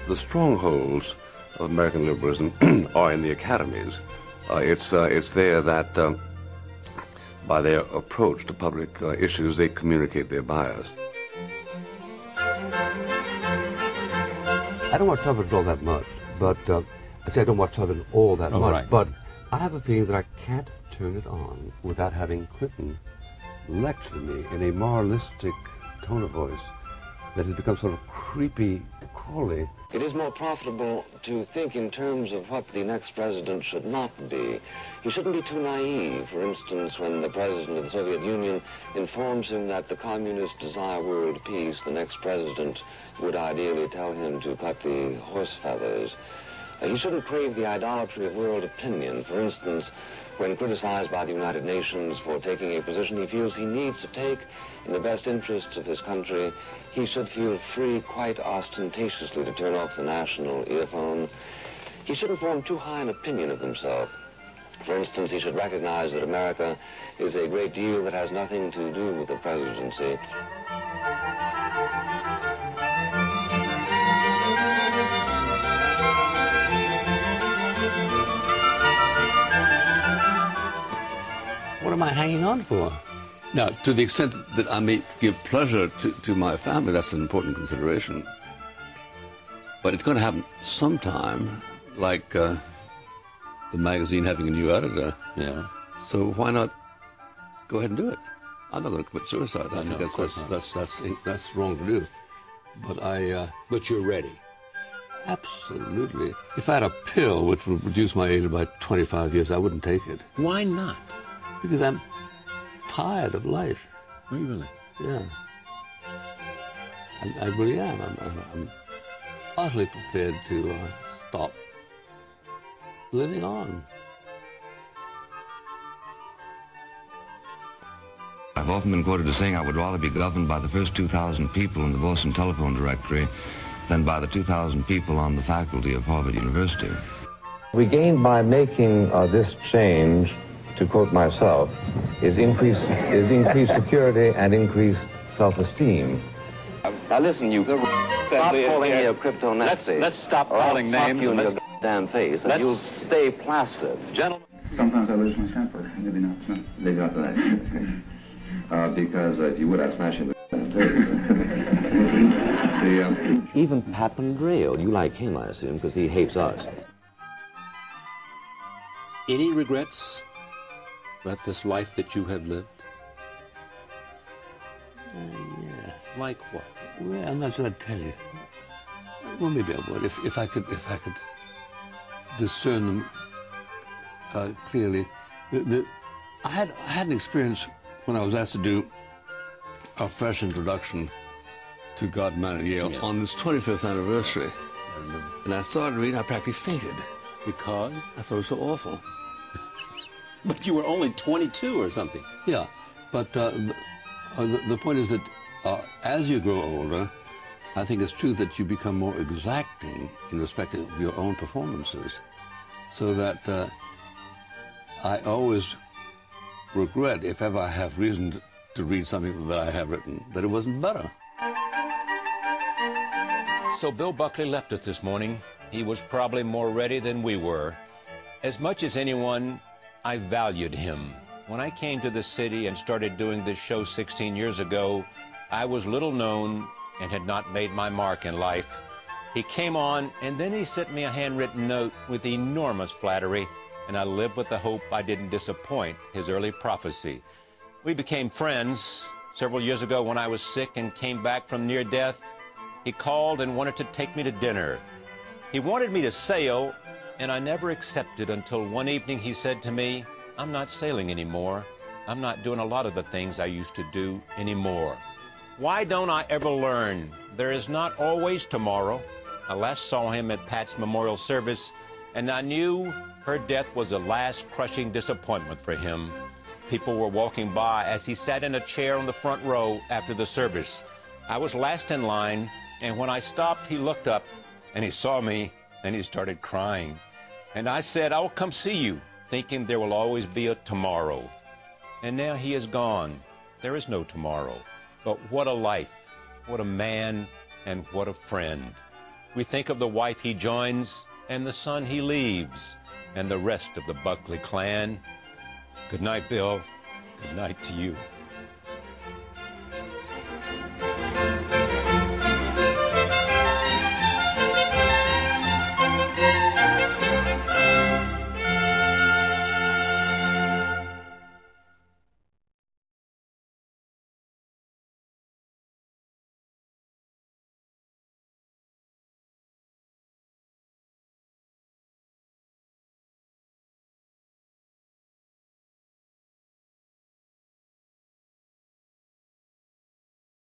the strongholds of American liberalism are in the academies. It's there that by their approach to public issues, they communicate their bias. I don't watch television all that much, but I say I don't watch television all that much, right. but I have a feeling that I can't turn it on without having Clinton lecture me in a moralistic tone of voice that has become sort of creepy, crawly. It is more profitable to think in terms of what the next president should not be. He shouldn't be too naive. For instance, when the president of the Soviet Union informs him that the communists desire world peace, the next president would ideally tell him to cut the horse feathers. He shouldn't crave the idolatry of world opinion. For instance, when criticized by the United Nations for taking a position he feels he needs to take in the best interests of his country, he should feel free quite ostentatiously to turn off the national earphone. He shouldn't form too high an opinion of himself. For instance, he should recognize that America is a great deal that has nothing to do with the presidency. What am I hanging on for? Now, to the extent that I may give pleasure to my family, that's an important consideration. But it's going to happen sometime, like the magazine having a new editor. Yeah. So why not go ahead and do it? I'm not going to commit suicide. I think that's wrong to do. But But you're ready. absolutely. If I had a pill which would reduce my age by 25 years, I wouldn't take it. Why not? Because I'm tired of life. Are you really? Yeah. I really am. I'm utterly prepared to stop living on. I've often been quoted as saying I would rather be governed by the first 2,000 people in the Boston telephone directory than by the 2,000 people on the faculty of Harvard University. We gained by making this change, to quote myself, is increased security and increased self-esteem. Now listen, you stop calling me a crypto Nazi. Let's stop calling names. You in your damn face, and you'll stay plastered. Gentlemen. Sometimes I lose my temper. Maybe not tonight. Maybe not tonight. Because if you would, I'd smash you in the damn face. Even Papandreou, you like him, I assume, because he hates us. Any regrets about this life that you have lived? Yeah. Like what? Well, I'm not sure I'd tell you. Well, maybe I would if I could discern them clearly. I had an experience when I was asked to do a fresh introduction to God, Man, and Yale on this 25th anniversary. And I started reading, I practically fainted. Because? I thought it was so awful. But you were only 22 or something. Yeah, but the point is that as you grow older, I think it's true that you become more exacting in respect of your own performances. So that I always regret, if ever I have reason to read something that I have written, that it wasn't better. So Bill Buckley left us this morning. He was probably more ready than we were. As much as anyone, I valued him. When I came to the city and started doing this show 16 years ago, I was little known and had not made my mark in life. He came on, and then he sent me a handwritten note with enormous flattery, and I lived with the hope I didn't disappoint his early prophecy. We became friends. Several years ago when I was sick and came back from near death, he called and wanted to take me to dinner. He wanted me to sail, and I never accepted until one evening he said to me, "I'm not sailing anymore. I'm not doing a lot of the things I used to do anymore." Why don't I ever learn? There is not always tomorrow. I last saw him at Pat's memorial service, and I knew her death was a last crushing disappointment for him. People were walking by as he sat in a chair on the front row after the service. I was last in line, and when I stopped, he looked up, and he saw me, and he started crying. And I said, "I'll come see you," thinking there will always be a tomorrow. And now he is gone. There is no tomorrow. But what a life, what a man, and what a friend. We think of the wife he joins and the son he leaves and the rest of the Buckley clan. Good night, Bill. Good night to you.